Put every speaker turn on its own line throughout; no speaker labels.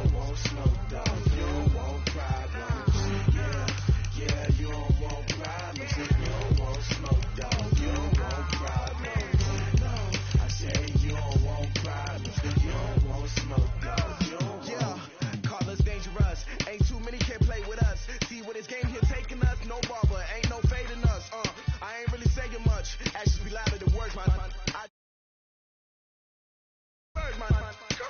don't want smoke, dog. You don't want problems. Yeah, you don't want problems. You don't want smoke, dog. You don't want problems. No, I say you don't want problems. You don't want smoke, dog. You don't want. Call us dangerous. Ain't too many can play with us. See what this game here taking us. No barber, ain't no fading us. I ain't really saying much. Actions be louder than words, man.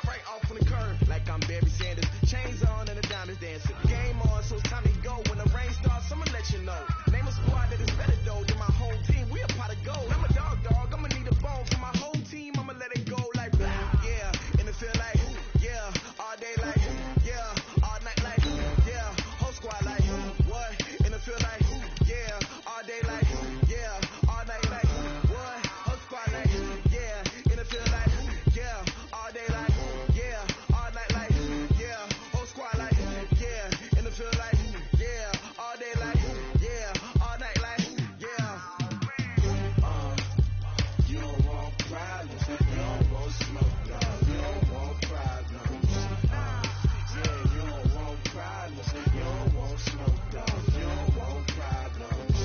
Right off on the curb, like I'm Barry Sanders. Chains on and the diamonds dancing. Game on, so it's time to go. When the rain starts, I'ma let you know. Name a squad that is better though than my whole team. We a pot of gold. I'm a dog. I'ma need a bone for my whole team. I'ma let it go like blah. Yeah, and it feel like yeah, all day like yeah, all night like yeah, whole squad like what? And it feel like yeah, all day like yeah, all night like what? Whole squad like yeah, and it feel like yeah, all day like yeah, all night like yeah, whole squad like yeah, and it feel like yeah, all day like yeah, all night like yeah. You don't want problems, you don't want smoke, dog. You don't want problems. Yeah, you don't want problems, you don't want smoke, dog. You don't want problems.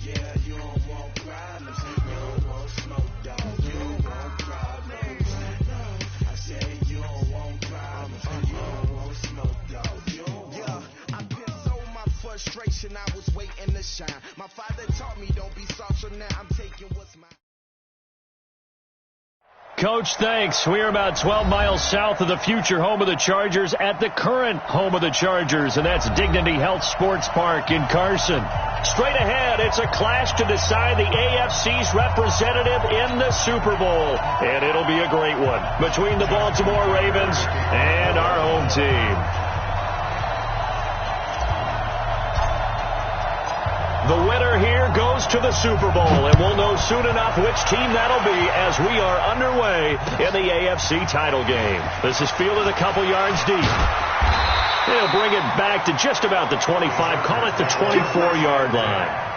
Yeah, you don't want problems, you don't want smoke, dog. You don't want problems. No, I say you don't want problems, you don't want smoke, dog. You don't want. Yeah, I've been so my frustration, I was waiting to shine. My father taught me don't be soft, so now I'm taking what's mine.
Coach, thanks. We are about 12 miles south of the future home of the Chargers at the current home of the Chargers, and that's Dignity Health Sports Park in Carson. Straight ahead, it's a clash to decide the AFC's representative in the Super Bowl, and it'll be a great one between the Baltimore Ravens and our home team. The winner here goes to the Super Bowl, and we'll know soon enough which team that'll be as we are underway in the AFC title game. This is fielded a couple yards deep. They'll bring it back to just about the 25, call it the 24-yard line.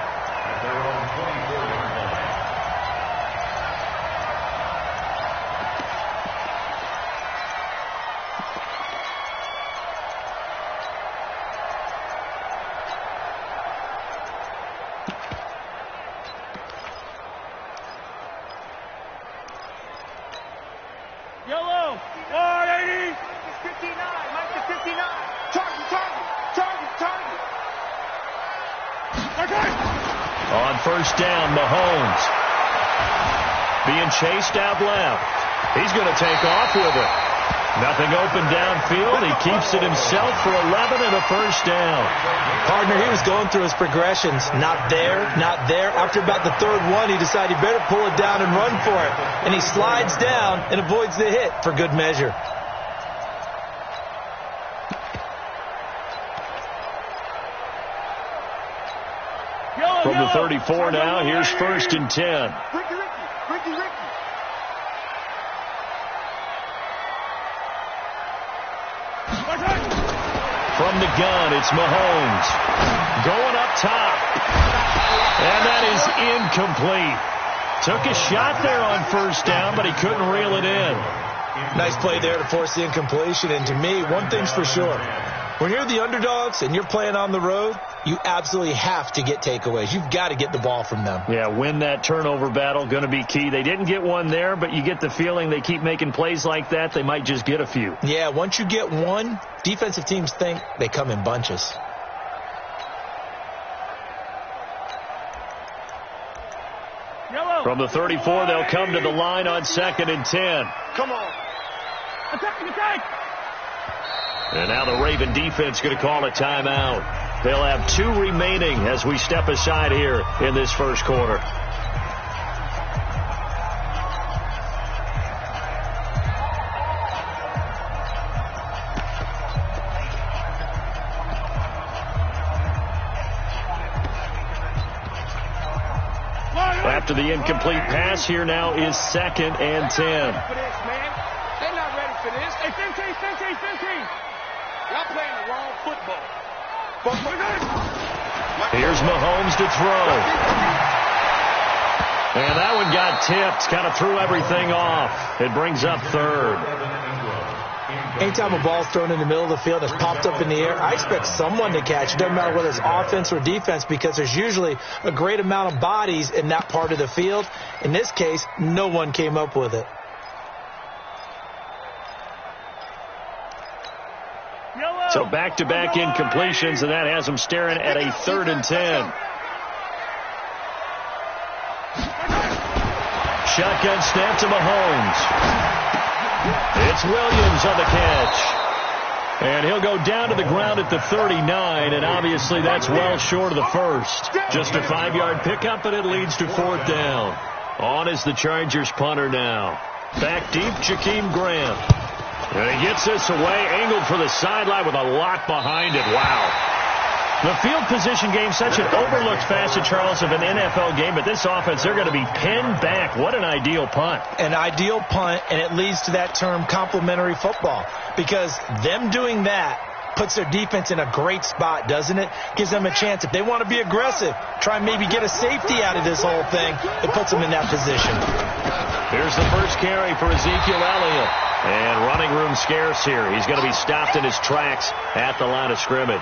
On first down, Mahomes being chased out left. He's going to take off with it. Nothing open downfield. He keeps it himself for 11 and a first down.
Partner, he was going through his progressions. Not there, not there. After about the third one, he decided he better pull it down and run for it. And he slides down and avoids the hit for good measure.
From the 34 now, here's first and 10.
Ricky.
From the gun, it's Mahomes. Going up top. And that is incomplete. Took a shot there on first down, but he couldn't reel it in.
Nice play there to force the incompletion. And to me, one thing's for sure. When you're the underdogs and you're playing on the road, you absolutely have to get takeaways. You've got to get the ball from them.
Yeah, win that turnover battle, going to be key. They didn't get one there, but you get the feeling they keep making plays like that, they might just get a few.
Yeah, once you get one, defensive teams think they come in bunches.
From the 34, they'll come to the line on 2nd and 10.
Come on. Attack.
And now the Raven defense going to call a timeout. They'll have 2 remaining as we step aside here in this first quarter. After the incomplete pass, here now is 2nd and 10.
They're not ready for this. Hey, Fenty. Y'all playing the wrong football.
Here's Mahomes to throw. And that one got tipped. Kind of threw everything off. It brings up 3rd.
Anytime a ball's thrown in the middle of the field and it's popped up in the air, I expect someone to catch it. Doesn't matter whether it's offense or defense, because there's usually a great amount of bodies in that part of the field. In this case, no one came up with it.
So back-to-back incompletions, and that has them staring at a 3rd and 10. Shotgun snap to Mahomes. It's Williams on the catch. And he'll go down to the ground at the 39, and obviously that's well short of the first. Just a 5-yard pickup, and it leads to 4th down. On is the Chargers punter now. Back deep, Jakeem Graham. And he gets this away, angled for the sideline with a lot behind it. Wow. The field position game, such an overlooked facet, Charles, of an NFL game, but this offense, they're going to be pinned back. What an ideal punt.
An ideal punt, and it leads to that term complementary football, because them doing that puts their defense in a great spot, doesn't it? Gives them a chance. If they want to be aggressive, try and maybe get a safety out of this whole thing, it puts them in that position.
Here's the first carry for Ezekiel Elliott. And running room scarce here. He's going to be stopped in his tracks at the line of scrimmage.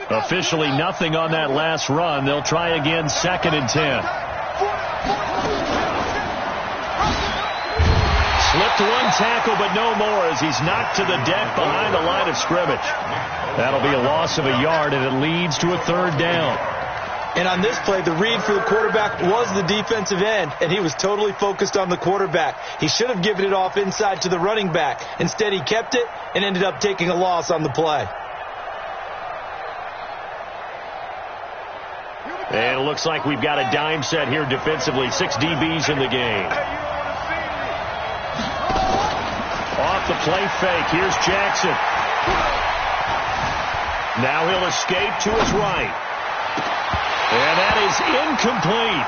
Officially nothing on that last run. They'll try again, 2nd and 10. Slipped one tackle, but no more, as he's knocked to the deck behind the line of scrimmage. That'll be a loss of a yard, and it leads to a 3rd down.
And on this play, the read for the quarterback was the defensive end, and he was totally focused on the quarterback. He should have given it off inside to the running back. Instead, he kept it and ended up taking a loss on the play.
And it looks like we've got a dime set here defensively. 6 DBs in the game. Off the play fake. Here's Jackson. Now he'll escape to his right. And that is incomplete.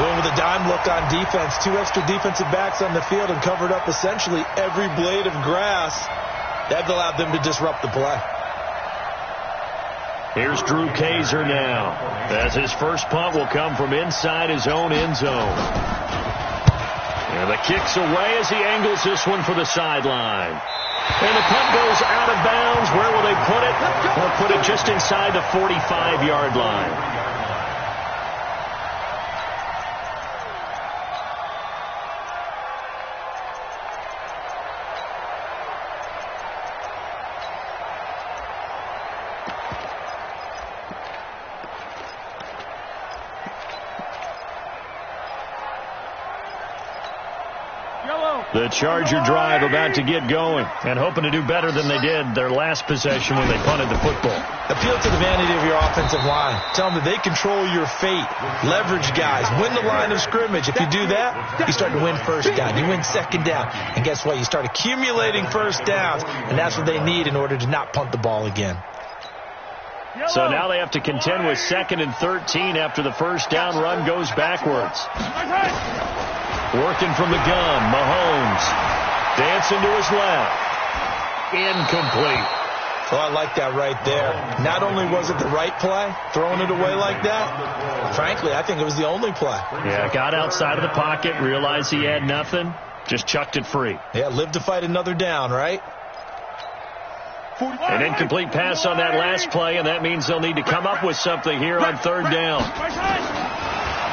Well, with a dime look on defense, 2 extra defensive backs on the field and covered up essentially every blade of grass. That allowed them to disrupt the play.
Here's Drew Kaiser now, as his first punt will come from inside his own end zone. And the kick's away as he angles this one for the sideline. And the punt goes out of bounds. Where will they put it? They'll put it just inside the 45-yard line. The Charger drive about to get going and hoping to do better than they did their last possession when they punted the football.
Appeal to the vanity of your offensive line. Tell them that they control your fate. Leverage guys. Win the line of scrimmage. If you do that, you start to win first down. You win second down. And guess what? You start accumulating first downs, and that's what they need in order to not punt the ball again.
So now they have to contend with 2nd and 13 after the first down run goes backwards. Working from the gun, Mahomes. Dancing to his left. Incomplete.
Well, I like that right there. Not only was it the right play, throwing it away like that, frankly, I think it was the only play.
Yeah, got outside of the pocket, realized he had nothing, just chucked it free.
Yeah, live to fight another down, right?
An incomplete pass on that last play, and that means they'll need to come up with something here on 3rd down.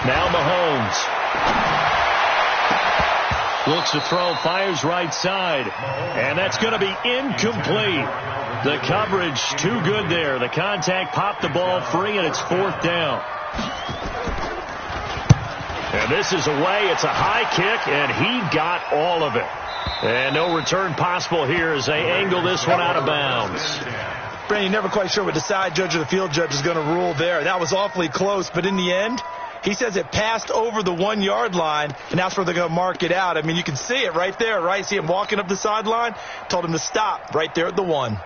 Now Mahomes. Looks to throw, fires right side, and that's going to be incomplete. The coverage too good there. The contact popped the ball free, and it's 4th down. And this is away. It's a high kick, and he got all of it. And no return possible here as they angle this one out of bounds.
Brandon, you're never quite sure what the side judge or the field judge is going to rule there. That was awfully close, but in the end, he says it passed over the 1-yard line, and that's where they're going to mark it out. I mean, you can see it right there, right? See him walking up the sideline? Told him to stop right there at the 1.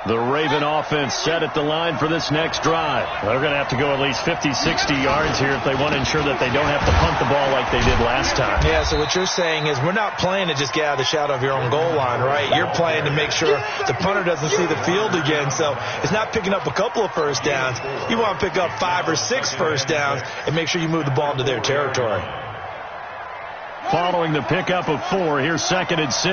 The Raven offense set at the line for this next drive. They're going to have to go at least 50, 60 yards here if they want to ensure that they don't have to punt the ball like they did last time.
Yeah, so what you're saying is we're not playing to just get out of the shadow of your own goal line, right? You're playing to make sure the punter doesn't see the field again. So it's not picking up a couple of first downs. You want to pick up 5 or 6 first downs and make sure you move the ball into their territory.
Following the pickup of 4, here's 2nd and 6.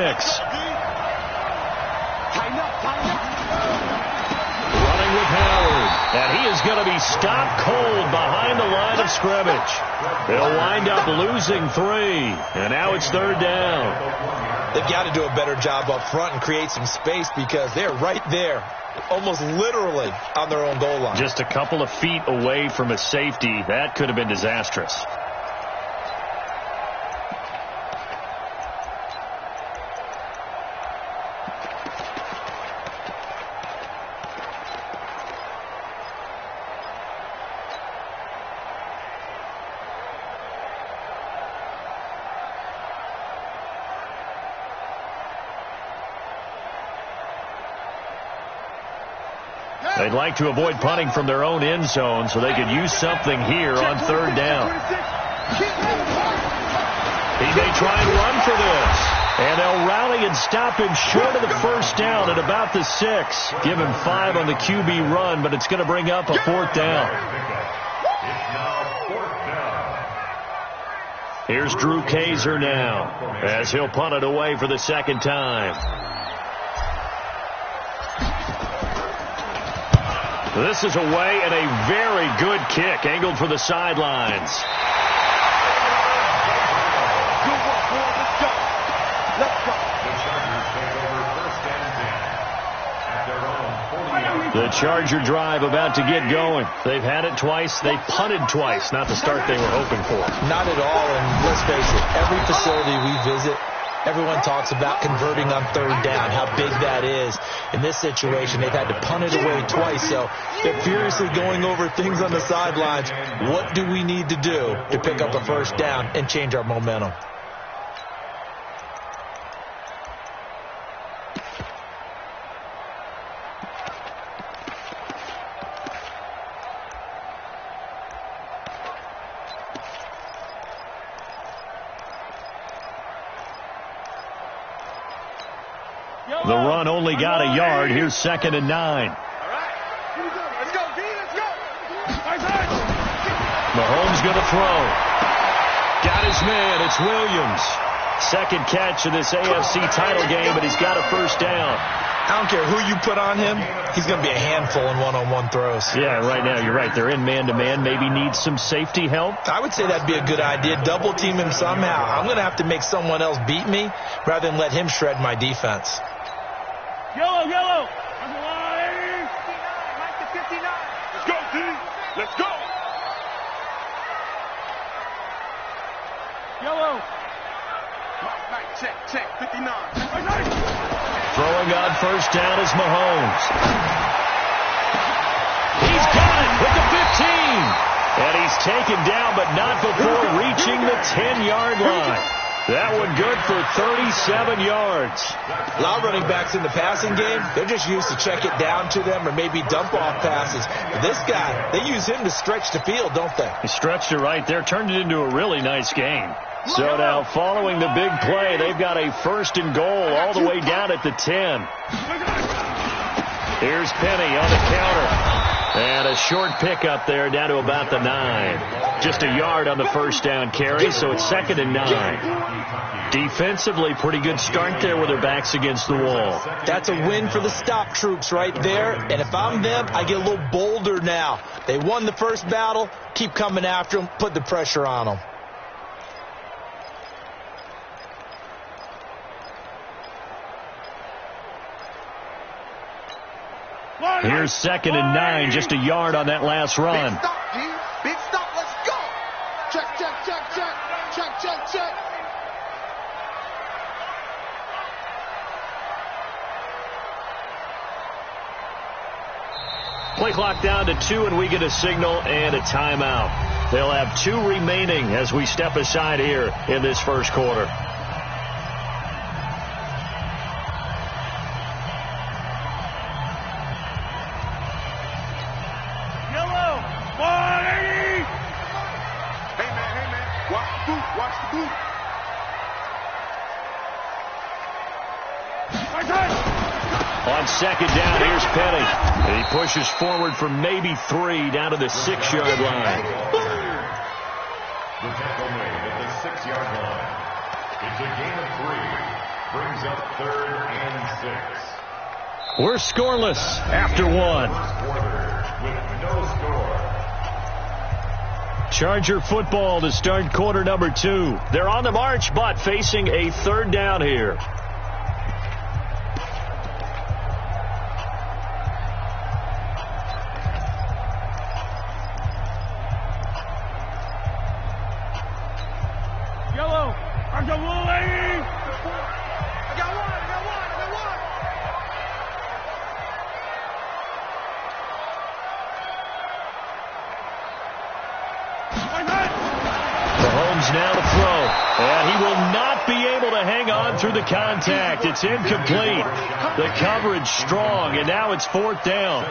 Running with Howard, and he is going to be stopped cold behind the line of scrimmage. They'll wind up losing 3, and now it's 3rd down.
They've got to do a better job up front and create some space because they're right there, almost literally on their own goal line.
Just a couple of feet away from a safety. That could have been disastrous. They'd like to avoid punting from their own end zone so they could use something here on 3rd down. He may try and run for this. And they'll rally and stop him short of the 1st down at about the 6. Give him 5 on the QB run, but it's going to bring up a 4th down. Here's Drew Kaiser now as he'll punt it away for the 2nd time. This is away and a very good kick angled for the sidelines. The Charger drive about to get going. They've had it twice. They punted twice. Not the start they were hoping for.
Not at all, and let's face it, every facility we visit, everyone talks about converting on 3rd down, how big that is. In this situation, they've had to punt it away twice, so they're furiously going over things on the sidelines. What do we need to do to pick up a 1st down and change our momentum?
The run only got a yard. Here's 2nd and 9.
Let's go, D. Let's go.
Mahomes going to throw. Got his man. It's Williams. 2nd catch of this AFC title game, but he's got a 1st down.
I don't care who you put on him. He's going to be a handful in one-on-one throws.
Yeah, right now you're right. They're in man-to-man. Maybe needs some safety help.
I would say that'd be a good idea. Double team him somehow. I'm going to have to make someone else beat me rather than let him shred my defense.
Yellow. Let's go, D. Let's go. Yellow. Check. 59.
Throwing on 1st down is Mahomes. He's got it with the 15. And he's taken down, but not before reaching the 10-yard line. That one good for 37 yards.
A lot of running backs in the passing game, they're just used to check it down to them or maybe dump off passes. But this guy, they use him to stretch the field, don't they?
He stretched it right there, turned it into a really nice game. So now following the big play, they've got a 1st and goal all the way down at the 10. Here's Penny on the counter. And a short pickup there down to about the 9. Just a yard on the 1st down carry, so it's 2nd and 9. Defensively, pretty good start there with their backs against the wall.
That's a win for the stop troops right there. And if I'm them, I get a little bolder now. They won the first battle. Keep coming after them. Put the pressure on them.
Here's 2nd and 9, just a yard on that last run.
Big stop, let's go. Check.
Play clock down to 2, and we get a signal and a timeout. They'll have 2 remaining as we step aside here in this 1st quarter. On second down, here's Penny. And he pushes forward for maybe 3 down to the 6-yard line.
The tackle made at the 6-yard line. It's a gain of 3. Brings up 3rd and 6.
We're scoreless after 1.
With no score.
Charger football to start quarter number 2. They're on the march, but facing a 3rd down here.
Yellow. I got one, lady. I got one.
Mahomes now to throw. And he will not be able to hang on through the contact. It's incomplete. The coverage strong, and now it's 4th down.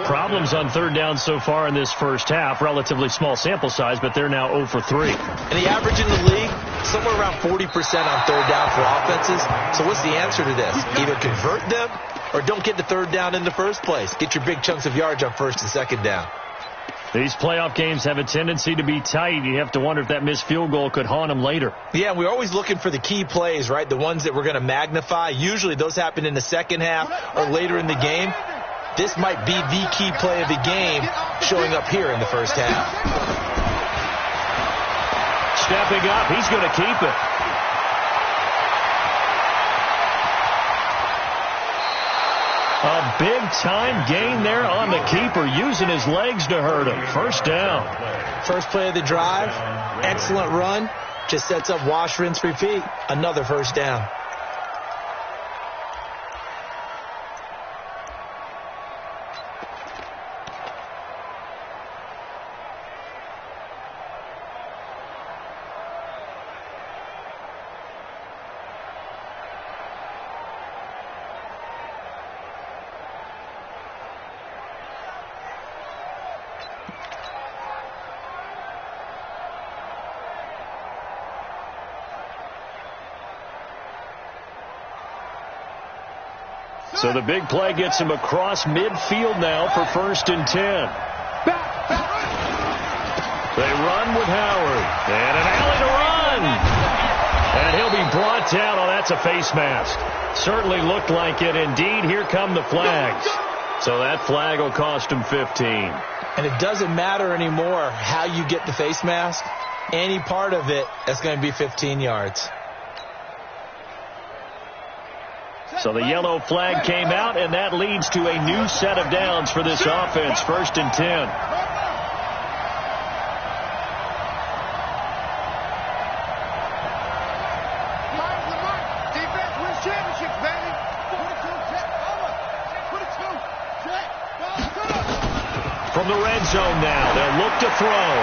Problems on 3rd down so far in this first half. Relatively small sample size, but they're now 0 for 3.
And the average in the league, somewhere around 40% on 3rd down for offenses. So what's the answer to this? Either convert them or don't get the 3rd down in the first place. Get your big chunks of yards on 1st and 2nd down.
These playoff games have a tendency to be tight. You have to wonder if that missed field goal could haunt them later.
Yeah, we're always looking for the key plays, right? The ones that we're going to magnify. Usually those happen in the second half or later in the game. This might be the key play of the game showing up here in the first half.
Stepping up, he's going to keep it. A big-time gain there on the keeper, using his legs to hurt him. 1st down.
First play of the drive, excellent run. Just sets up wash, rinse, repeat. Another 1st down.
So the big play gets him across midfield now for 1st and 10. They run with Howard. And an alley to run. And he'll be brought down. Oh, that's a face mask. Certainly looked like it. Indeed, here come the flags. So that flag will cost him 15.
And it doesn't matter anymore how you get the face mask. Any part of it, that's going to be 15 yards.
So the yellow flag came out, and that leads to a new set of downs for this offense. 1st and 10. From the red zone now, they'll look to throw.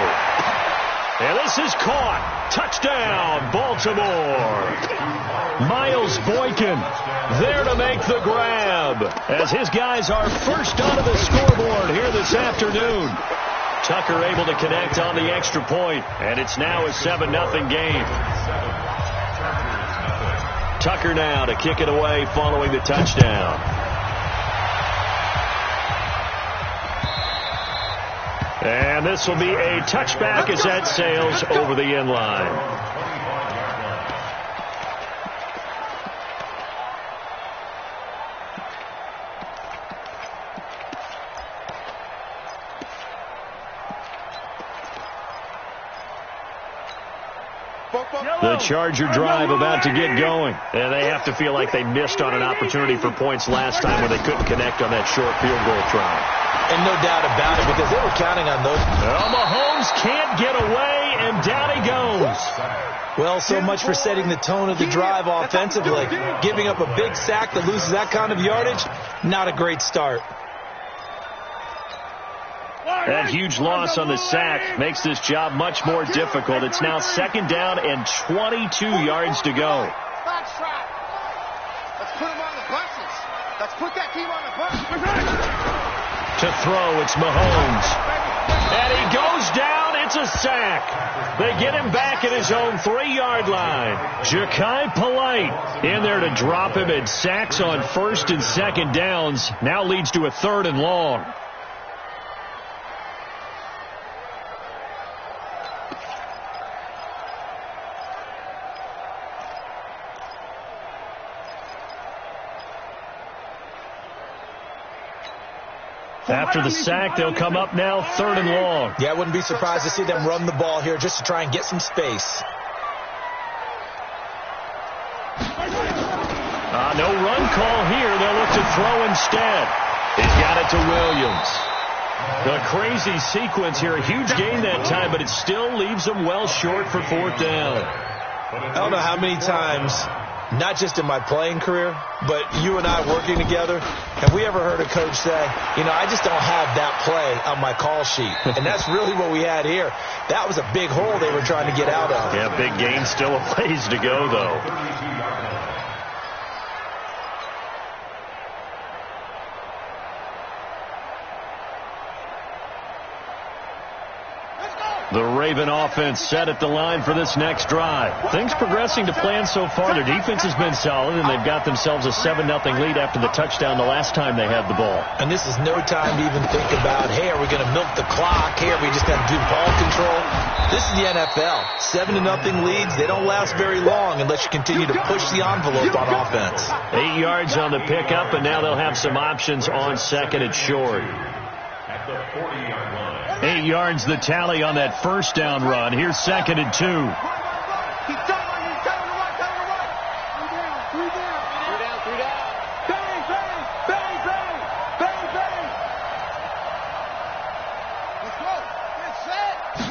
And this is caught. Touchdown, Baltimore. Miles Boykin there to make the grab as his guys are first onto the scoreboard here this afternoon. Tucker able to connect on the extra point, and it's now a 7-0 game. Tucker now to kick it away following the touchdown. And this will be a touchback as that sails over the end line. The Charger drive about to get going. And they have to feel like they missed on an opportunity for points last time when they couldn't connect on that short field goal try.
And no doubt about it, because they were counting on those.
Well, Mahomes can't get away, and down he goes.
Well, so much for setting the tone of the drive offensively. Giving up a big sack that loses that kind of yardage, not a great start.
That huge loss on the sack makes this job much more difficult. It's now 2nd down and 22 yards to go.
Let's put him on the buses. Let's put that team on the buses.
To throw, it's Mahomes. And he goes down It's a sack. They get him back at his own 3-yard line. Ja'Kai Polite in there to drop him, and sacks on first and second downs now leads to a 3rd and long. After the sack, they'll come up now 3rd and long.
Yeah, I wouldn't be surprised to see them run the ball here just to try and get some space.
No run call here. They'll look to throw instead. He's got it to Williams. A crazy sequence here. A huge gain that time, but it still leaves them well short for 4th down.
I don't know how many times, not just in my playing career, but you and I working together, have we ever heard a coach say, I just don't have that play on my call sheet? And that's really what we had here. That was a big hole they were trying to get out of.
Yeah, big gain, still a ways to go, though. The Raven offense set at the line for this next drive. Things progressing to plan so far. Their defense has been solid, and they've got themselves a 7-0 lead after the touchdown the last time they had the ball.
And this is no time to even think about, hey, are we going to milk the clock? Hey, are we just going to do ball control? This is the NFL. 7-0 leads, they don't last very long unless you continue to push the envelope on offense.
8 yards on the pickup, and now they'll have some options on second and short.
At the 40-yard line.
8 yards the tally on that first down run. Here's 2nd and 2.
Keep telling him, he's telling him to run, tell him to run. 3 down. Bang, bang, bang, bang, bang, bang. Let's go. Get set.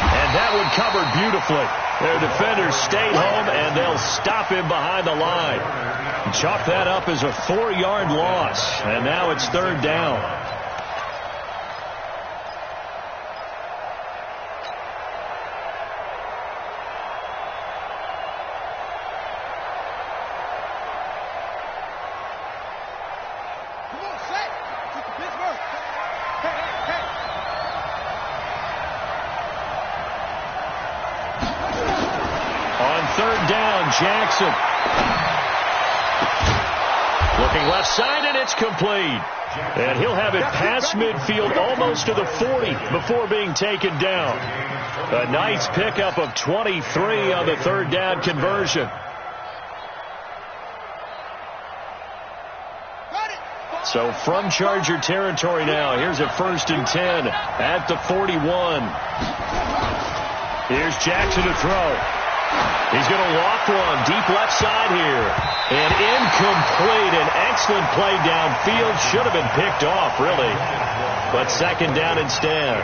And that one covered beautifully. Their defenders stayed home, and they'll stop him behind the line. Chalk that up as a 4-yard loss, and now it's 3rd down. On 3rd down, Jackson. Looking left side, and it's complete. And he'll have it past midfield almost to the 40 before being taken down. A nice pickup of 23 on the 3rd down conversion. So from Charger territory now, here's a 1st and 10 at the 41. Here's Jackson to throw. He's going to walk one deep left side here. And incomplete. An excellent play downfield. Should have been picked off, really. But 2nd down instead.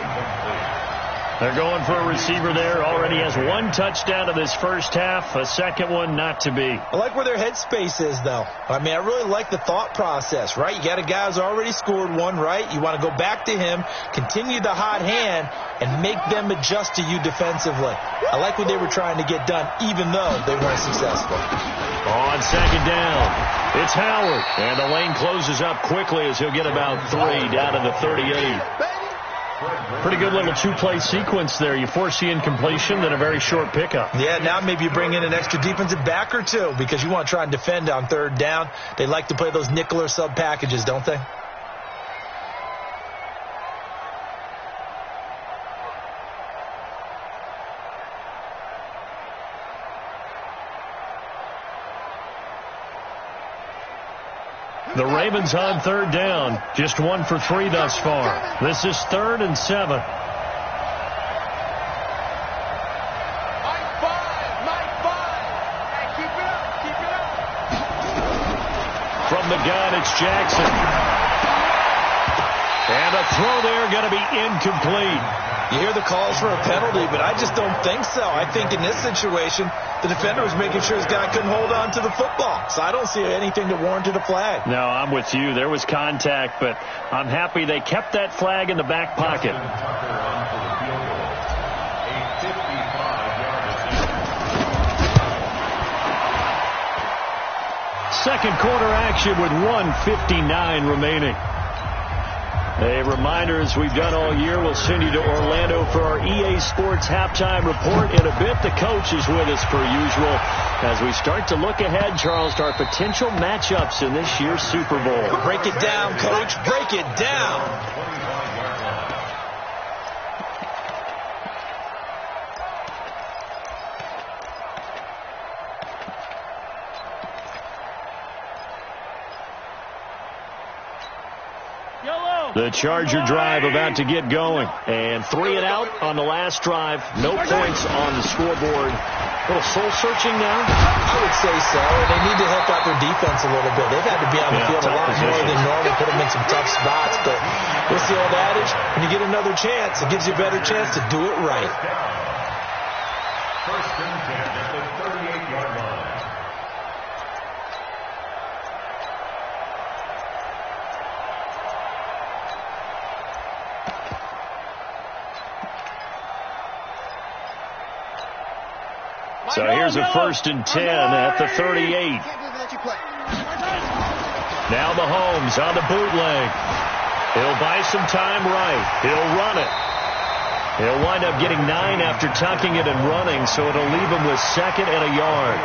They're going for a receiver there. Already has 1 touchdown in this first half. A second one not to be.
I like where their headspace is, though. I mean, I really like the thought process, right? You got a guy who's already scored one, right? You want to go back to him, continue the hot hand, and make them adjust to you defensively. I like what they were trying to get done, even though they weren't successful.
On 2nd down, it's Howard. And the lane closes up quickly as he'll get about 3 down to the 38. Pretty good little 2-play sequence there. You force the incompletion, then a very short pickup.
Yeah, now maybe you bring in an extra defensive back or two because you want to try and defend on 3rd down. They like to play those nickel or sub packages, don't they?
The Ravens on 3rd down. Just 1 for 3 thus far. This is 3rd and 7.
Mike 5. Hey, keep it up. Keep it up.
From the gun, it's Jackson. And a throw there going to be incomplete.
You hear the calls for a penalty, but I just don't think so. I think in this situation, the defender was making sure his guy couldn't hold on to the football. So I don't see anything that warranted a flag.
No, I'm with you. There was contact, but I'm happy they kept that flag in the back pocket. Second quarter action with 1:59 remaining. A reminder, as we've done all year, we'll send you to Orlando for our EA Sports halftime report. In a bit, the coach is with us per usual as we start to look ahead, Charles, to our potential matchups in this year's Super Bowl.
Break it down, Coach. Break it down.
The Charger drive about to get going. And 3 and out on the last drive. No points on the scoreboard. A little soul-searching now?
I would say so. They need to help out their defense a little bit. They've had to be on the field a lot more than normal, put them in some tough spots. But what's the old adage? When you get another chance, it gives you a better chance to do it right.
First and 10 at the 38-yard line.
So here's a first and 10 at the 38. Now Mahomes on the bootleg. He'll buy some time right. He'll run it. He'll wind up getting 9 after tucking it and running, so it'll leave him with 2nd and a yard.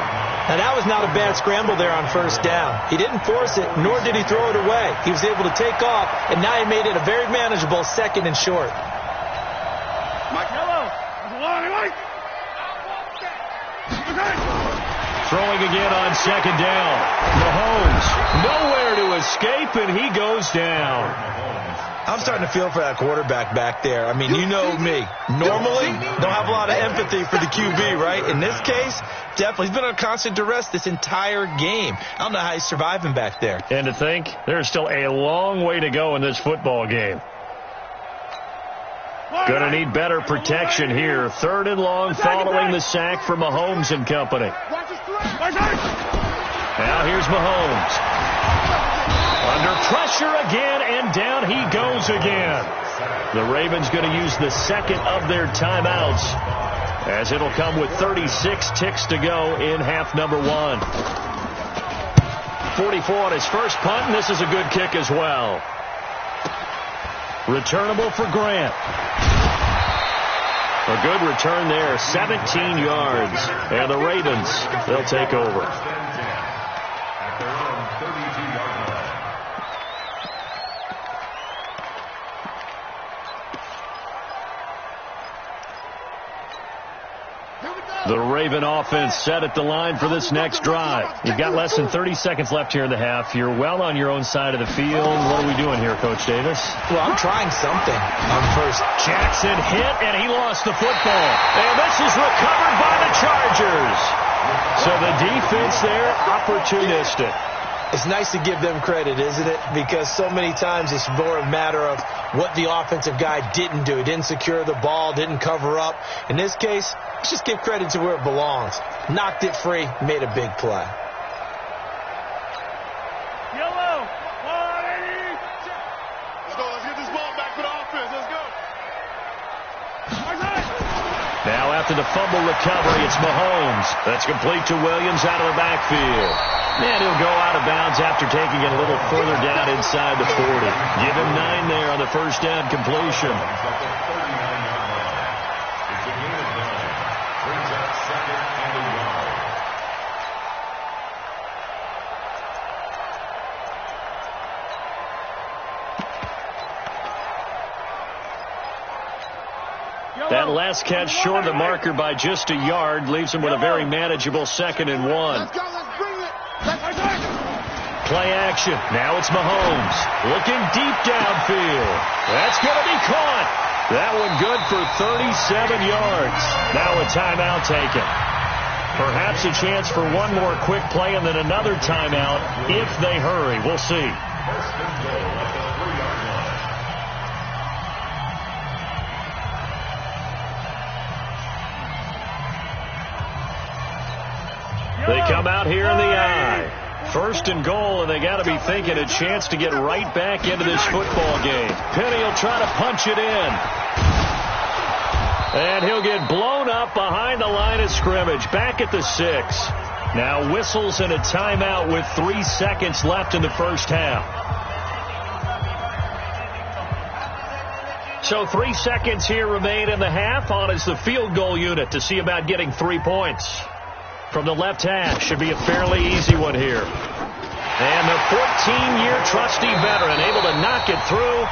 Now, that was not a bad scramble there on first down. He didn't force it, nor did he throw it away. He was able to take off, and now he made it a very manageable 2nd and short.
Throwing again on 2nd down. Mahomes nowhere to escape, and he goes down.
I'm starting to feel for that quarterback back there. I mean, you know me. Normally, don't have a lot of empathy for the QB, right? In this case, definitely. He's been on constant duress this entire game. I don't know how he's surviving back there.
And to think, there's still a long way to go in this football game. Going to need better protection here. 3rd and long following the sack for Mahomes and company. Now here's Mahomes. Under pressure again, and down he goes again. The Ravens going to use the 2nd of their timeouts, as it'll come with 36 ticks to go in half number 1. 44 on his first punt, and this is a good kick as well. Returnable for Grant. A good return there, 17 yards. And the Ravens, they'll take over.
At their own 32-yard line.
The Raven offense set at the line for this next drive. You've got less than 30 seconds left here in the half. You're well on your own side of the field. What are we doing here, Coach Davis?
Well, I'm trying something on first.
Jackson hit, and he lost the football. And this is recovered by the Chargers. So the defense there, opportunistic.
It's nice to give them credit, isn't it? Because so many times it's more a matter of what the offensive guy didn't do. He didn't secure the ball, didn't cover up. In this case, let's just give credit to where it belongs. Knocked it free, made a big play.
Yellow, 180. Let's get this ball back for the offense. Let's go.
Now after the fumble recovery, it's Mahomes. That's complete to Williams out of the backfield. And he'll go out of bounds after taking it a little further down inside the 40. Give him 9 there on the first down completion.
It's a gain of 9. Brings up 2nd and a yard.
That last catch short of the marker by just a yard leaves him with a very manageable 2nd and 1.
Let's go. Let's bring it.
Play action. Now it's Mahomes. Looking deep downfield. That's going to be caught. That one good for 37 yards. Now a timeout taken. Perhaps a chance for one more quick play and then another timeout if they hurry. We'll see.
First and goal at the 3-yard line.
They come out here in the eye. 1st and goal, and they got to be thinking a chance to get right back into this football game. Penny will try to punch it in. And he'll get blown up behind the line of scrimmage, back at the 6. Now whistles and a timeout with 3 seconds left in the first half. So 3 seconds here remain in the half. On is the field goal unit to see about getting 3 points. From the left half, should be a fairly easy one here. And the 14-year trusty veteran able to knock it through.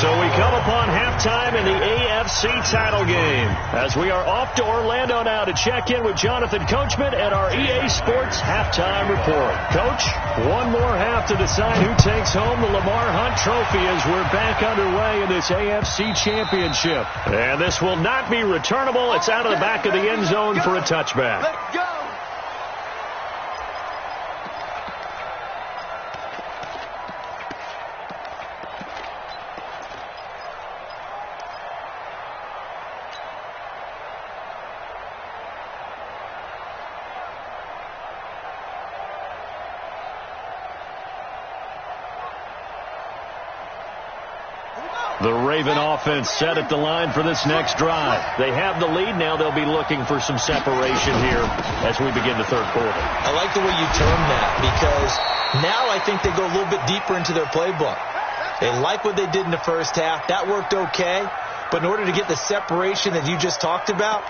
So we come upon halftime in the AFC title game as we are off to Orlando now to check in with Jonathan Coachman at our EA Sports Halftime Report. Coach, one more half to decide who takes home the Lamar Hunt Trophy as we're back underway in this AFC Championship. And this will not be returnable. It's out of the back of the end zone for a touchback.
Let's go.
The Raven offense set at the line for this next drive. They have the lead. Now they'll be looking for some separation here as we begin the third quarter.
I like the way you term that because now I think they go a little bit deeper into their playbook. They like what they did in the first half. That worked okay. But in order to get the separation that you just talked about,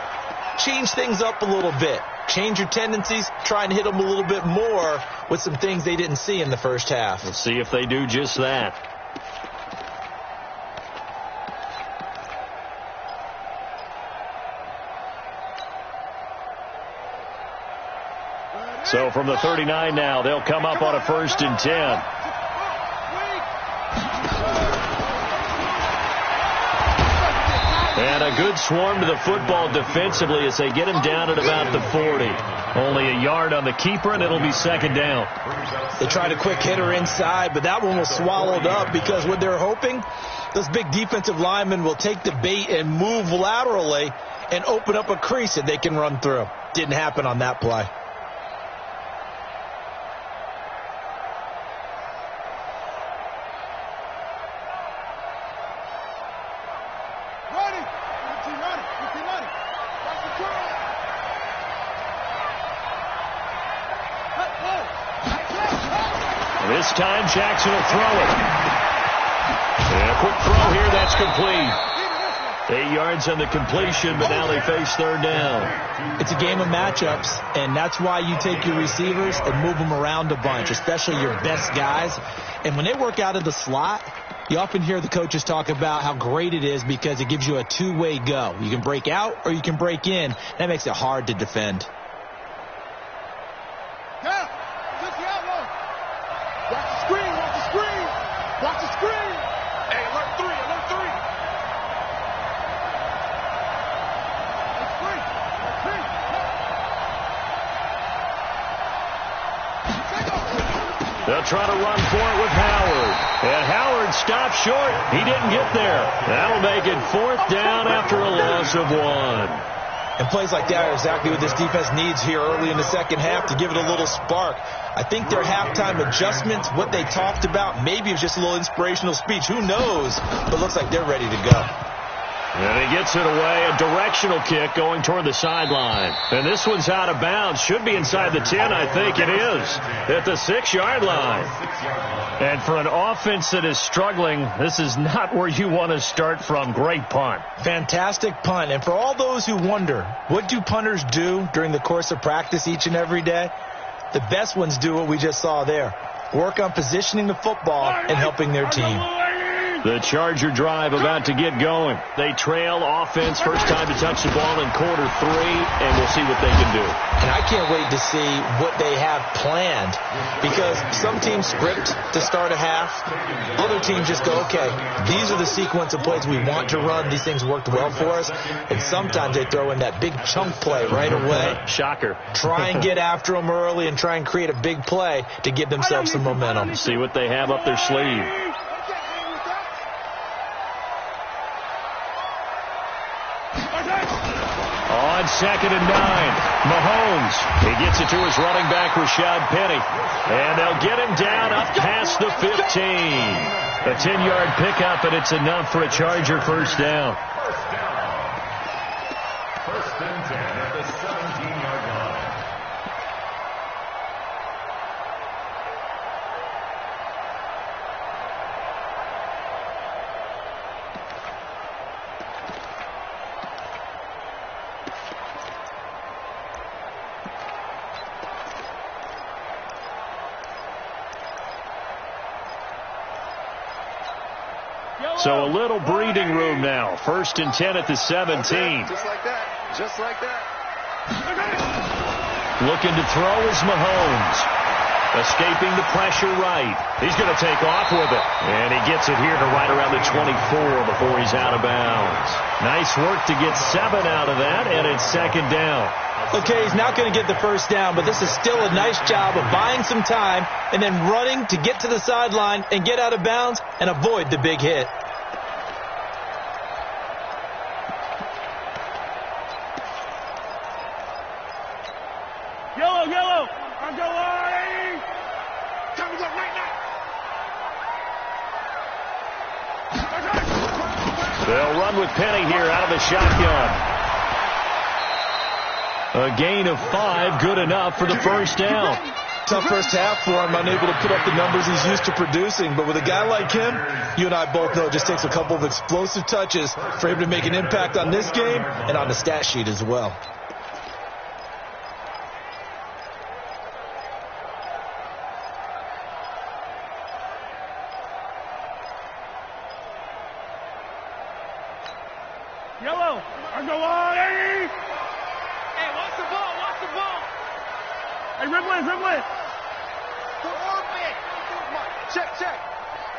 change things up a little bit. Change your tendencies. Try and hit them a little bit more with some things they didn't see in the first half.
Let's see if they do just that. So from the 39 now, they'll come up on a 1st and 10. And a good swarm to the football defensively as they get him down at about the 40. Only a yard on the keeper, and it'll be 2nd down.
They tried a quick hitter inside, but that one was swallowed up because what they're hoping, those big defensive linemen will take the bait and move laterally and open up a crease that they can run through. Didn't happen on that play.
This time Jackson will throw it. And a quick throw here, that's complete. 8 yards on the completion, but now they face 3rd down.
It's a game of matchups, and that's why you take your receivers and move them around a bunch, especially your best guys. And when they work out of the slot, you often hear the coaches talk about how great it is because it gives you a two-way go. You can break out or you can break in. That makes it hard to defend.
Watch the screen. Hey, alert 3, alert 3.
They'll try to run for it with Howard. And Howard stopped short. He didn't get there. That'll make it 4th down after a loss of 1.
And plays like that are exactly what this defense needs here early in the second half to give it a little spark. I think their halftime adjustments, what they talked about, maybe it was just a little inspirational speech. Who knows? But it looks like they're ready to go.
And he gets it away. A directional kick going toward the sideline. And this one's out of bounds. Should be inside the 10. I think it is. At the 6-yard line. And for an offense that is struggling, this is not where you want to start from. Great punt.
Fantastic punt. And for all those who wonder, what do punters do during the course of practice each and every day? The best ones do what we just saw there. Work on positioning the football and helping their team.
The Charger drive about to get going. They trail offense. First time to touch the ball in quarter 3, and we'll see what they can do.
And I can't wait to see what they have planned because some teams script to start a half. Other teams just go, okay, these are the sequence of plays we want to run. These things worked well for us. And sometimes they throw in that big chunk play right away.
Shocker.
Try and get after them early and try and create a big play to give themselves some momentum.
See what they have up their sleeve. On 2nd and 9, Mahomes. He gets it to his running back, Rashad Penny. And they'll get him down up past the 15. A 10-yard pickup, and it's enough for a Charger first down.
First and 10 at the 17-yard line.
So a little breathing room now. 1st and 10 at the 17.
Just like that. Just like that.
Looking to throw is Mahomes. Escaping the pressure right. He's going to take off with it. And he gets it here to right around the 24 before he's out of bounds. Nice work to get 7 out of that, and it's 2nd down.
Okay, he's not going to get the 1st down, but this is still a nice job of buying some time and then running to get to the sideline and get out of bounds and avoid the big hit.
Yellow, yellow. I'm going. Time to go right now.
They'll run with Penny here out of the shotgun. A gain of 5, good enough for the 1st down.
Tough first half for him, unable to put up the numbers he's used to producing. But with a guy like him, you and I both know it just takes a couple of explosive touches for him to make an impact on this game and on the stat sheet as well.
Yellow. I'm going. Hey, watch the ball. Watch the ball. Hey, Ridley. The orbit. Check.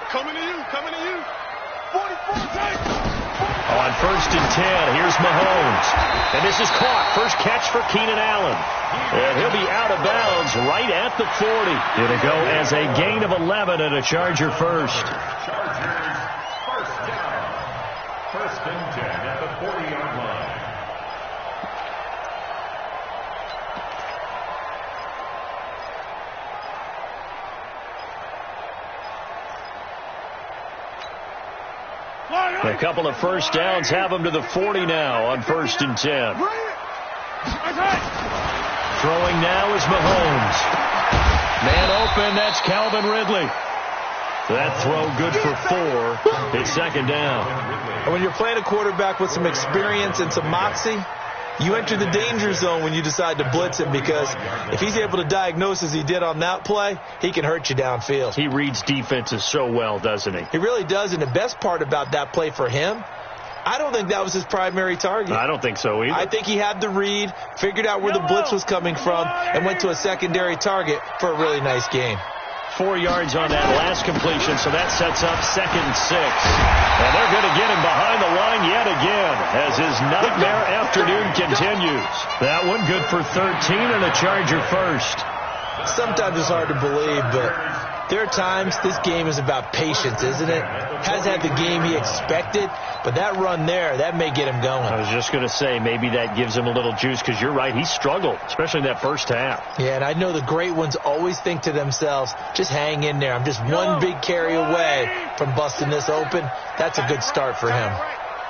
Coming to you. 44 times.
On 1st and 10, here's Mahomes. And this is caught. First catch for Keenan Allen. And he'll be out of bounds right at the 40. It'll go as a gain of 11 and a Charger first.
Chargers, 1st down. 1st and 10 at the 40-yard line.
A couple of 1st downs have him to the 40 now on 1st and 10. Throwing now is Mahomes. Man open, that's Calvin Ridley. That throw good for 4. It's 2nd down.
And when you're playing a quarterback with some experience and some moxie, you enter the danger zone when you decide to blitz him, because if he's able to diagnose as he did on that play, he can hurt you downfield.
He reads defenses so well, doesn't he?
He really does, and the best part about that play for him, I don't think that was his primary target.
I don't think so either.
I think he had the read, figured out where the blitz was coming from, and went to a secondary target for a really nice gain.
4 yards on that last completion, so that sets up 2nd and 6. And they're going to get him behind the line yet again as his nightmare afternoon continues. That one good for 13 and a Charger first.
Sometimes it's hard to believe, but there are times this game is about patience, isn't it? Has had the game he expected, but that run there, that may get him going.
I was just going to say, maybe that gives him a little juice, because you're right, he struggled, especially in that 1st half.
Yeah, and I know the great ones always think to themselves, just hang in there. I'm just one big carry away from busting this open. That's a good start for him.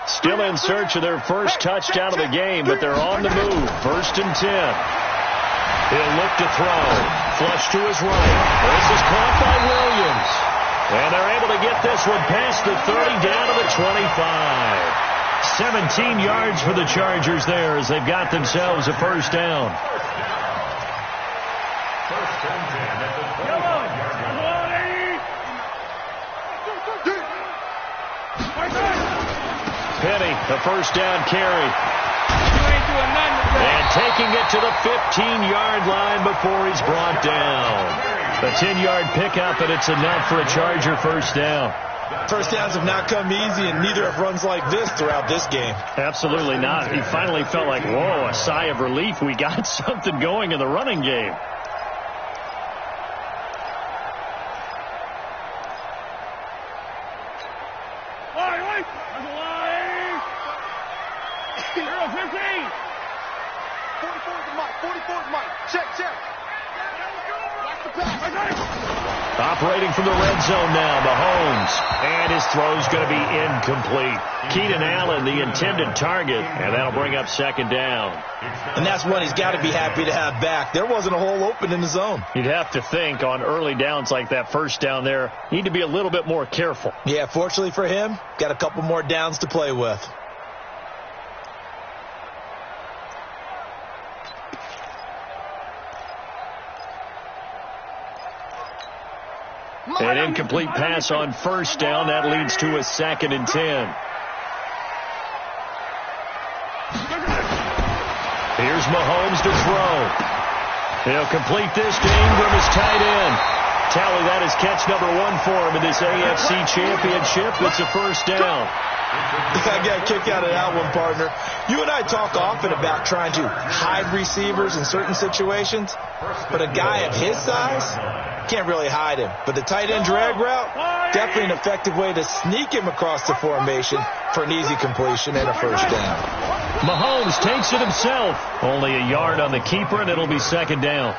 Still in search of their first touchdown of the game, but they're on the move. 1st and 10. He'll look to throw. Flush to his right. This is caught by Williams. And they're able to get this one past the 30 down to the 25. 17 yards for the Chargers there as they've got themselves a 1st down.
1st and 10 at the 45-yard line.
Penny, the 1st down carry. And taking it to the 15-yard line before he's brought down. A 10-yard pickup, and it's enough for a Charger 1st down.
1st downs have not come easy, and neither have runs like this throughout this game.
Absolutely not. He finally felt like, whoa, a sigh of relief. We got something going in the running game. Operating from the red zone now, Mahomes. And his throw's going to be incomplete. Keenan Allen, the intended target, and that'll bring up 2nd down.
And that's one he's got to be happy to have back. There wasn't a hole open in the zone.
You'd have to think on early downs like that 1st down there, need to be a little bit more careful.
Yeah, fortunately for him, got a couple more downs to play with.
An incomplete pass on first down. That leads to a 2nd and 10. Here's Mahomes to throw. He'll complete this to Ingram as tight end. Tally, that is catch number 1 for him in this AFC Championship. It's a first down.
I got a kick out of that one, partner. You and I talk often about trying to hide receivers in certain situations, but a guy of his size can't really hide him. But the tight end drag route, definitely an effective way to sneak him across the formation for an easy completion and a first down.
Mahomes takes it himself. Only a yard on the keeper, and it'll be 2nd down.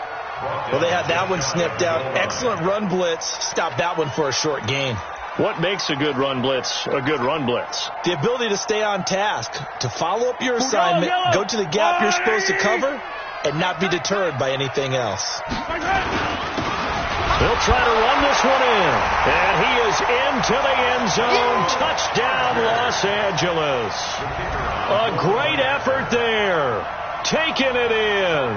Well, they had that one snipped out. Excellent run blitz. Stopped that one for a short gain.
What makes a good run blitz a good run blitz?
The ability to stay on task, to follow up your assignment, go to the gap you're supposed to cover, and not be deterred by anything else.
He'll try to run this one in. And he is into the end zone. Touchdown, Los Angeles. A great effort there. Taking it in.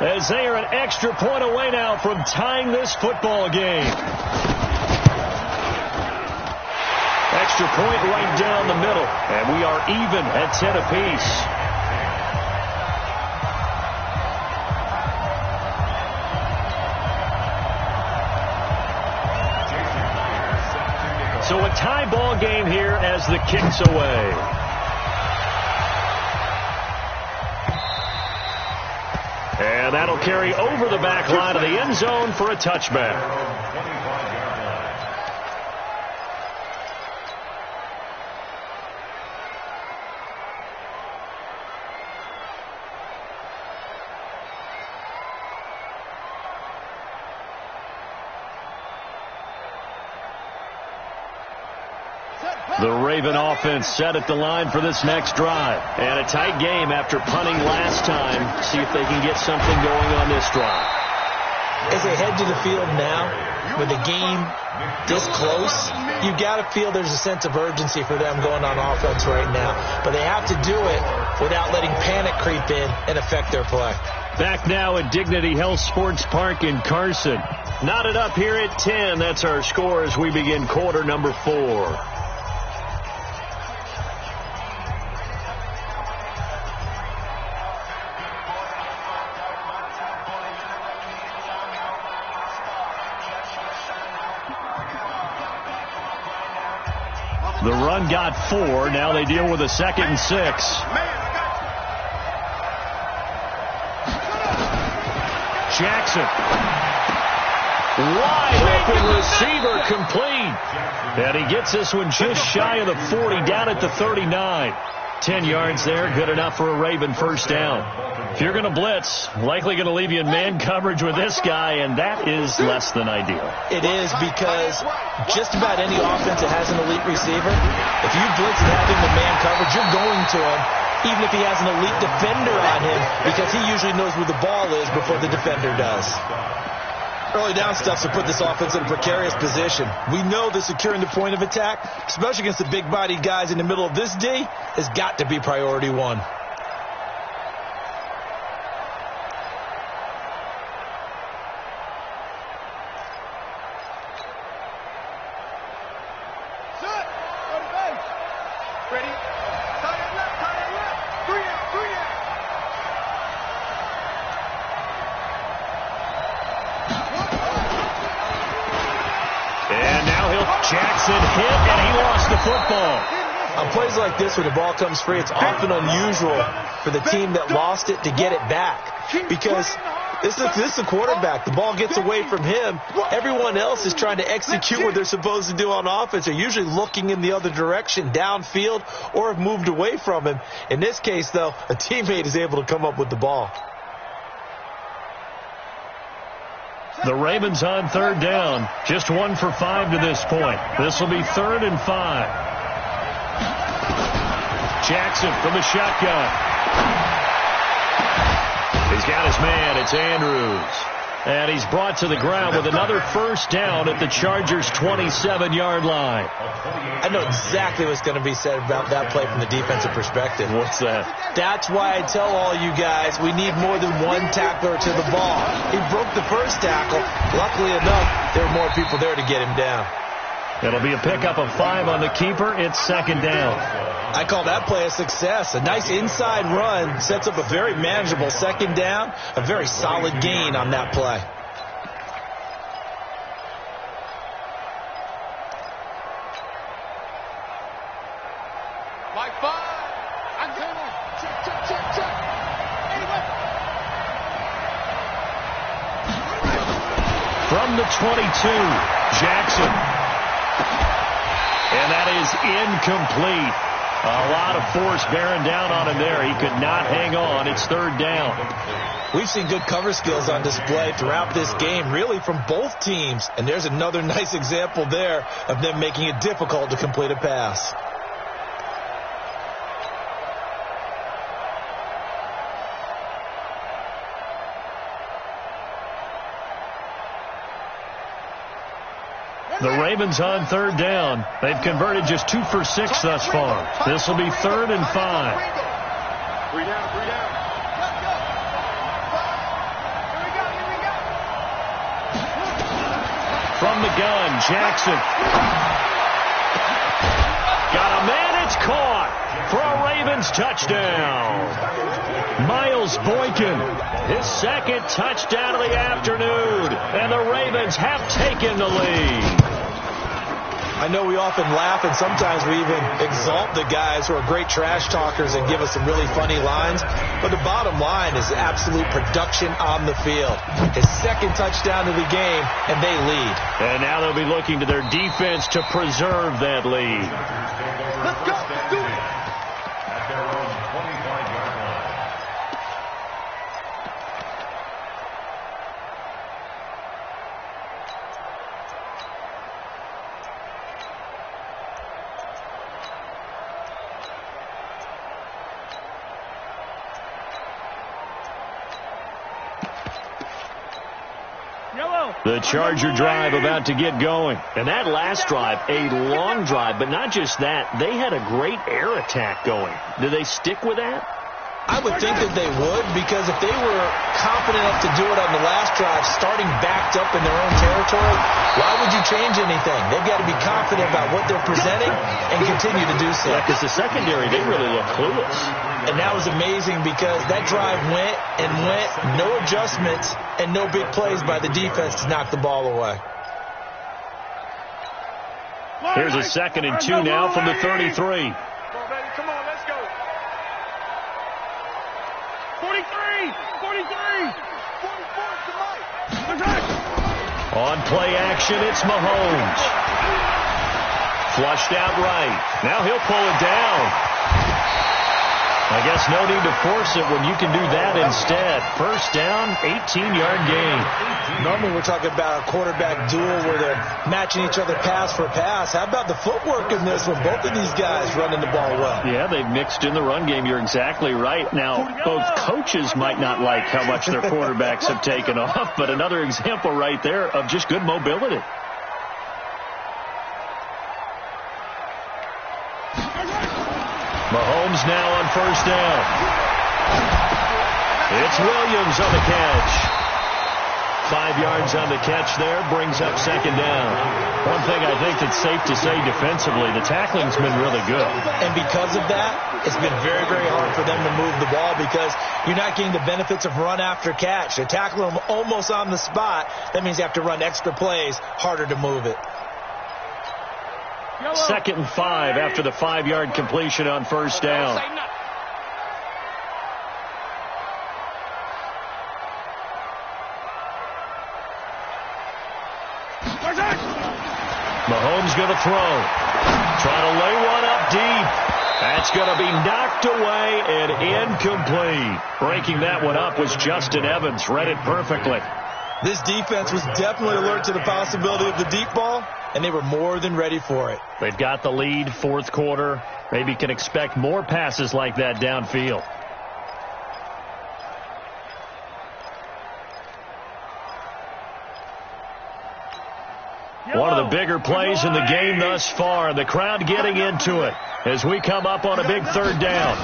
As they are an extra point away now from tying this football game. Extra point right down the middle. And we are even at 10 apiece. So a tie ball game here as the kick's away. And that'll carry over the back line of the end zone for a touchback. The Raven offense set at the line for this next drive. And a tight game after punting last time. See if they can get something going on this drive.
As they head to the field now, with the game this close, you've got to feel there's a sense of urgency for them going on offense right now. But they have to do it without letting panic creep in and affect their play.
Back now at Dignity Health Sports Park in Carson. Knotted up here at 10. That's our score as we begin quarter number 4. The run got 4. Now they deal with a 2nd and 6. Jackson. Wide open receiver complete. And he gets this one just shy of the 40, down at the 39. 10 yards there, good enough for a Raven first down. If you're going to blitz, likely going to leave you in man coverage with this guy, and that is less than ideal.
It is, because just about any offense that has an elite receiver, if you blitz and have him in man coverage, you're going to him, even if he has an elite defender on him, because he usually knows where the ball is before the defender does. Early down stuff to put this offense in a precarious position. We know that securing the point of attack, especially against the big-bodied guys in the middle of this D, has got to be priority 1.
Jackson hit, and he lost the football.
On plays like this, when the ball comes free, it's often unusual for the team that lost it to get it back, because this is the quarterback. The ball gets away from him. Everyone else is trying to execute what they're supposed to do on offense. They're usually looking in the other direction, downfield, or have moved away from him. In this case, though, a teammate is able to come up with the ball.
The Ravens on 3rd down. Just 1 for 5 to this point. This will be 3rd and 5. Jackson from the shotgun. He's got his man. It's Andrews. And he's brought to the ground with another first down at the Chargers' 27-yard line.
I know exactly what's going to be said about that play from the defensive perspective.
What's that?
That's why I tell all you guys we need more than one tackler to the ball. He broke the first tackle. Luckily enough, there were more people there to get him down.
It'll be a pickup of 5 on the keeper. It's second down.
I call that play a success. A nice inside run sets up a very manageable second down. A very solid gain on that play.
Like 5. I'm coming. Check. Anyway.
From the 22, Jackson. And that is incomplete. A lot of force bearing down on him there. He could not hang on. It's third down.
We've seen good cover skills on display throughout this game, really from both teams. And there's another nice example there of them making it difficult to complete a pass.
The Ravens on third down. They've converted just 2 for 6 thus far. This will be 3rd and 5.
3 down.
From the gun, Jackson. Got a man, it's caught for a Ravens touchdown. Miles Boykin, his second touchdown of the afternoon, and the Ravens have taken the lead.
I know we often laugh and sometimes we even exalt the guys who are great trash talkers and give us some really funny lines. But the bottom line is absolute production on the field. His second touchdown of the game, and they lead.
And now they'll be looking to their defense to preserve that lead.
Let's go. Do it.
At their own 25-yard line.
The Charger drive about to get going. And that last drive, a long drive, but not just that. They had a great air attack going. Do they stick with that?
I would think that they would, because if they were confident enough to do it on the last drive, starting backed up in their own territory, why would you change anything? They've got to be confident about what they're presenting and continue to do so.
Yeah, because the secondary, they really look clueless.
And that was amazing because that drive went, no adjustments, and no big plays by the defense to knock the ball away.
Here's a 2nd and 2 now from the 33.
Come on, baby. Come on, let's go. 43. 44 tonight.
On play action, it's Mahomes. Flushed out right. Now he'll pull it down. I guess no need to force it when you can do that instead. First down, 18-yard gain.
Normally we're talking about a quarterback duel where they're matching each other pass for pass. How about the footwork in this one? Both of these guys running the ball well.
Yeah, they've mixed in the run game. You're exactly right. Now, both coaches might not like how much their quarterbacks have taken off, but another example right there of just good mobility. Mahomes now on first down. It's Williams on the catch. 5 yards on the catch there, brings up second down. One thing I think that's safe to say defensively, the tackling's been really good.
And because of that, it's been very, very hard for them to move the ball because you're not getting the benefits of run after catch. They tackle them almost on the spot. That means you have to run extra plays, harder to move it.
2nd and 5 after the 5-yard completion on first down. Mahomes going to throw. Trying to lay one up deep. That's going to be knocked away and incomplete. Breaking that one up was Justin Evans. Read it perfectly.
This defense was definitely alert to the possibility of the deep ball, and they were more than ready for it.
They've got the lead, fourth quarter. Maybe can expect more passes like that downfield. One of the bigger plays in the game thus far. The crowd getting into it as we come up on a big third down.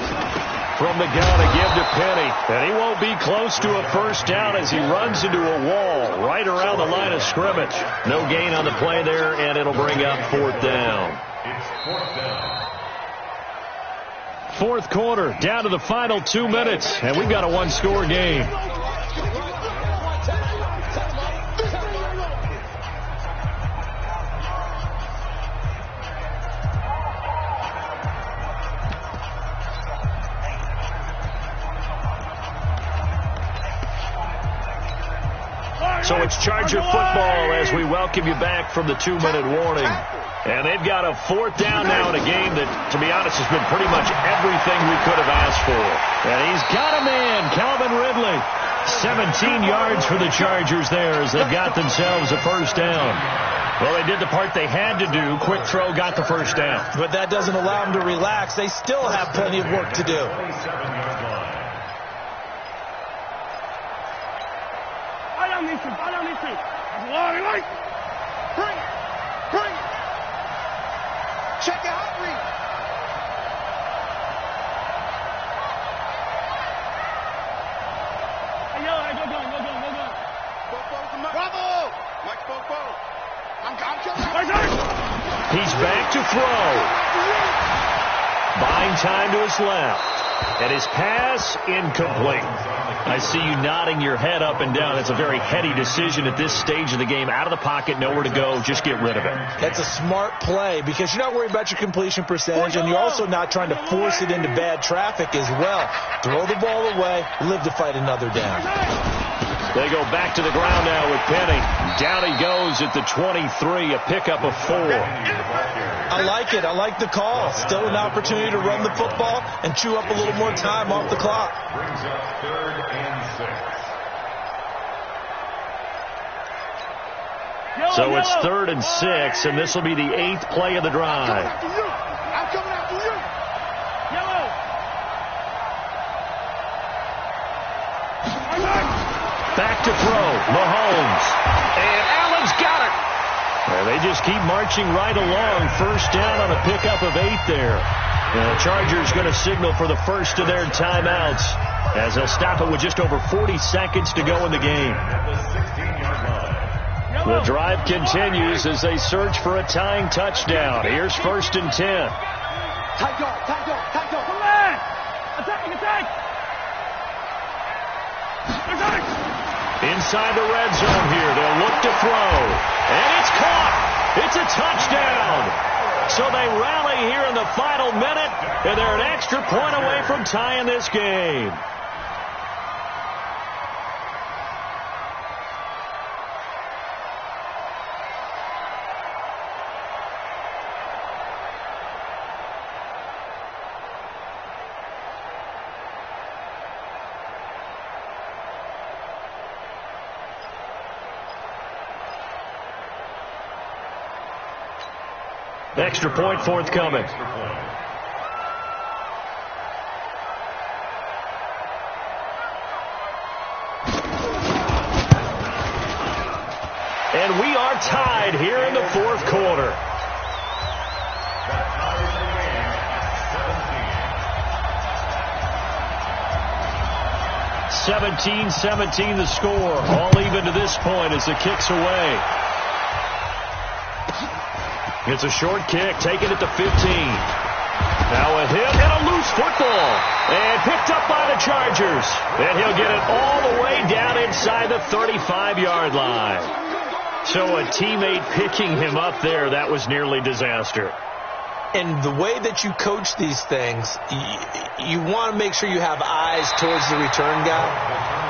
From the gun, a give to Penny. And he won't be close to a first down as he runs into a wall right around the line of scrimmage. No gain on the play there, and it'll bring up fourth down.
It's fourth down.
Fourth quarter, down to the final 2 minutes, and we've got a one-score game. So it's Charger football as we welcome you back from the 2-minute warning. And they've got a fourth down now in a game that, to be honest, has been pretty much everything we could have asked for. And he's got a man, Calvin Ridley. 17 yards for the Chargers there as they've got themselves a first down. Well, they did the part they had to do. Quick throw got the first down.
But that doesn't allow them to relax. They still have plenty of work to do.
27-yard line.
Bring. Check out, read. Hey, yo, go. Bravo! Mike Bobo. I'm coming.
He's back to throw. Buying time to his left. And his pass incomplete. I see you nodding your head up and down. It's a very heady decision at this stage of the game. Out of the pocket, nowhere to go. Just get rid of it.
That's a smart play because you're not worried about your completion percentage, and you're also not trying to force it into bad traffic as well. Throw the ball away, live to fight another down.
They go back to the ground now with Penny. Down he goes at the 23, a pickup of 4.
I like it. I like the call. Still an opportunity to run the football and chew up a little more time off the clock.
Brings up 3rd and 6.
So it's 3rd and 6, and this will be the 8th play of the drive.
I'm coming after you. Yellow.
Back to throw. Mahomes. And Allen's got it. And they just keep marching right along. First down on a pickup of 8 there. And the Chargers going to signal for the first of their timeouts as they'll stop it with just over 40 seconds to go in the game.
At the 16-yard line.
The drive continues as they search for a tying touchdown. Here's 1st and 10.
Tight dog. Come on. Attack.
Inside the red zone here. They'll look to throw. And it's caught. It's a touchdown. So they rally here in the final minute, and they're an extra point away from tying this game. Extra point forthcoming. And we are tied here in the 4th quarter. 17-17 the score. All even to this point as the kick's away. It's a short kick, taken at the 15. Now a hit and a loose football. And picked up by the Chargers. And he'll get it all the way down inside the 35-yard line. So a teammate picking him up there, that was nearly disaster.
And the way that you coach these things, you want to make sure you have eyes towards the return guy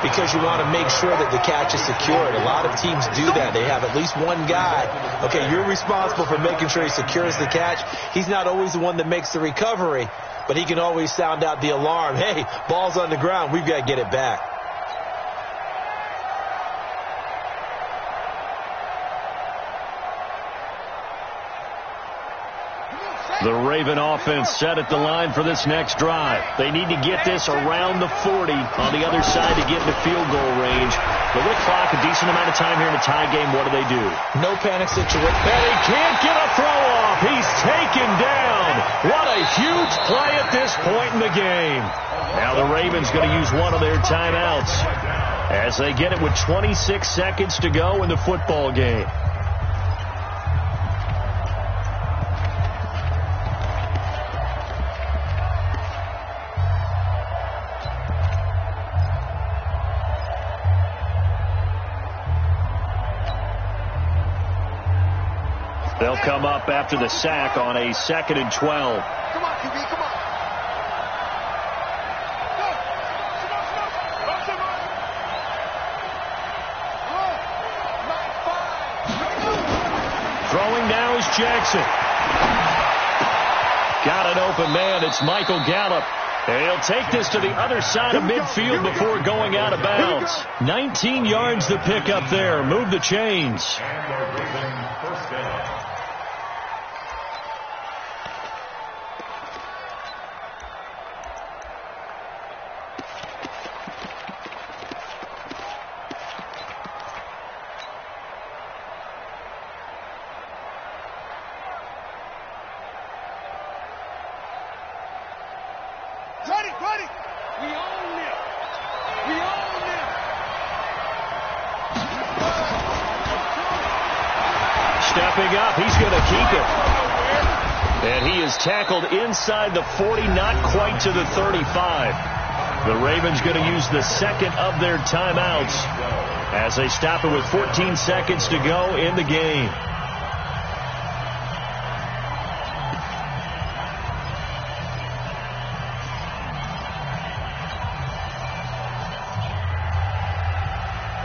because you want to make sure that the catch is secured. A lot of teams do that. They have at least one guy. Okay, you're responsible for making sure he secures the catch. He's not always the one that makes the recovery, but he can always sound out the alarm. Hey, ball's on the ground. We've got to get it back.
Say
The Raven offense set at the line for this next drive. They need to get this around the 40 on the other side to get into field goal range. But with clock, a decent amount of time here in a tie game, what do they do?
No panic situation.
And he can't get a throw off. He's taken down. What a huge play at this point in the game. Now the Ravens going to use one of their timeouts as they get it with 26 seconds to go in the football game. They'll come up after the sack on a 2nd and 12.
Come on, QB, come on.
Throwing now is Jackson. Got an open man. It's Michael Gallup. He'll take this to the other side of midfield before going out of bounds. 19 yards to pick up there. Move the chains.
And the Ravens first down.
Ready. We own them. We own them.
Stepping up, he's going to keep it. And he is tackled inside the 40, not quite to the 35. The Ravens going to use the second of their timeouts as they stop it with 14 seconds to go in the game.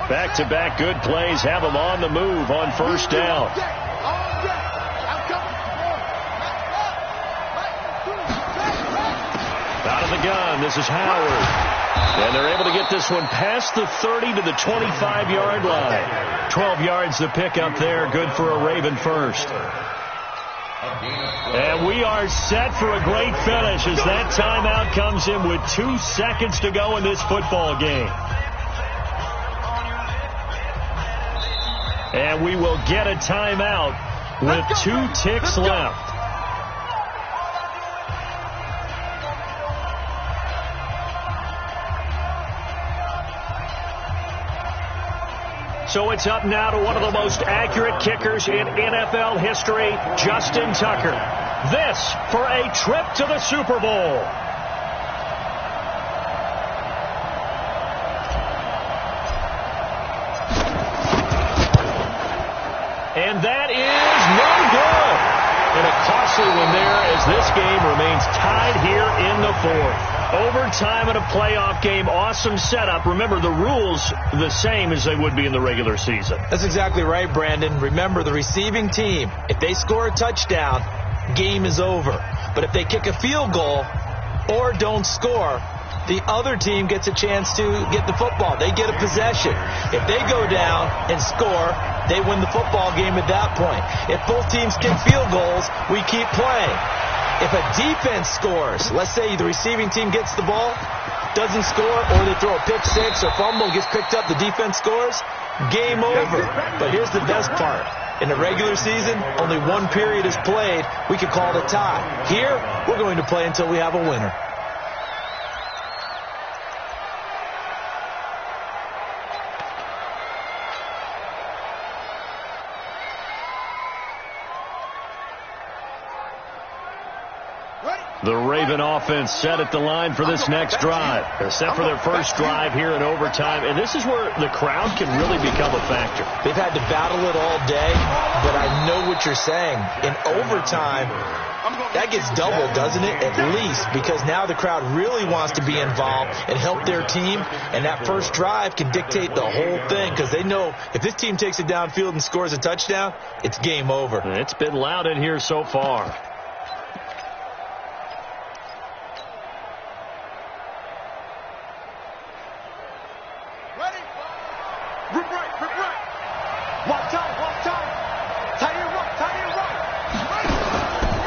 Back-to-back good plays have them on the move on first down. Out of the gun, this is Howard. And they're able to get this one past the 30 to the 25-yard line. 12 yards to pick up there, good for a Raven first. And we are set for a great finish as that timeout comes in with 2 seconds to go in this football game. And we will get a timeout with 2 ticks left. So it's up now to one of the most accurate kickers in NFL history, Justin Tucker. This for a trip to the Super Bowl. And that is no good. And a costly one there as this game remains tied here in the 4th. Overtime in a playoff game, awesome setup. Remember, the rules the same as they would be in the regular season.
That's exactly right, Brandon. Remember, the receiving team, if they score a touchdown, game is over. But if they kick a field goal or don't score, the other team gets a chance to get the football. They get a possession. If they go down and score, they win the football game at that point. If both teams kick field goals, we keep playing. If a defense scores, let's say the receiving team gets the ball, doesn't score, or they throw a pick six or fumble, gets picked up, the defense scores, game over. But here's the best part. In the regular season, only one period is played. We could call it a tie. Here, we're going to play until we have a winner.
The Raven offense set at the line for this next drive. They're set for their first drive here in overtime, and this is where the crowd can really become a factor.
They've had to battle it all day, but I know what you're saying. In overtime, that gets doubled, doesn't it? At least, because now the crowd really wants to be involved and help their team, and that first drive can dictate the whole thing because they know if this team takes it downfield and scores a touchdown, it's game over.
It's been loud in here so far.
One time. Tie it right.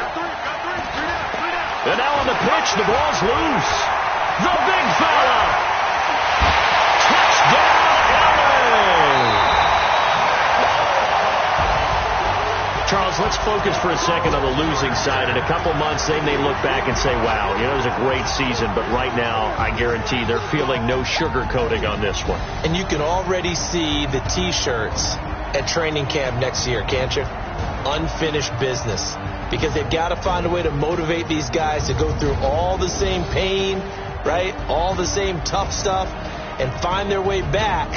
Got three.
pitch. The ball's loose. The big fella. Touchdown, LA. Charles, let's focus for a second on the losing side. In a couple months, they may look back and say, wow, it was a great season. But right now, I guarantee they're feeling no sugarcoating on this one.
And you can already see the T-shirts at training camp next year, can't you? Unfinished business. Because they've got to find a way to motivate these guys to go through all the same pain, right? All the same tough stuff, and find their way back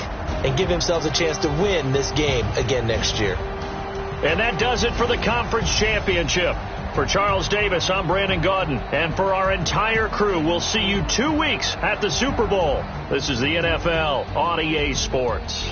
and give themselves a chance to win this game again next year.
And that does it for the conference championship. For Charles Davis, I'm Brandon Gaudin. And for our entire crew, we'll see you 2 weeks at the Super Bowl. This is the NFL on EA Sports.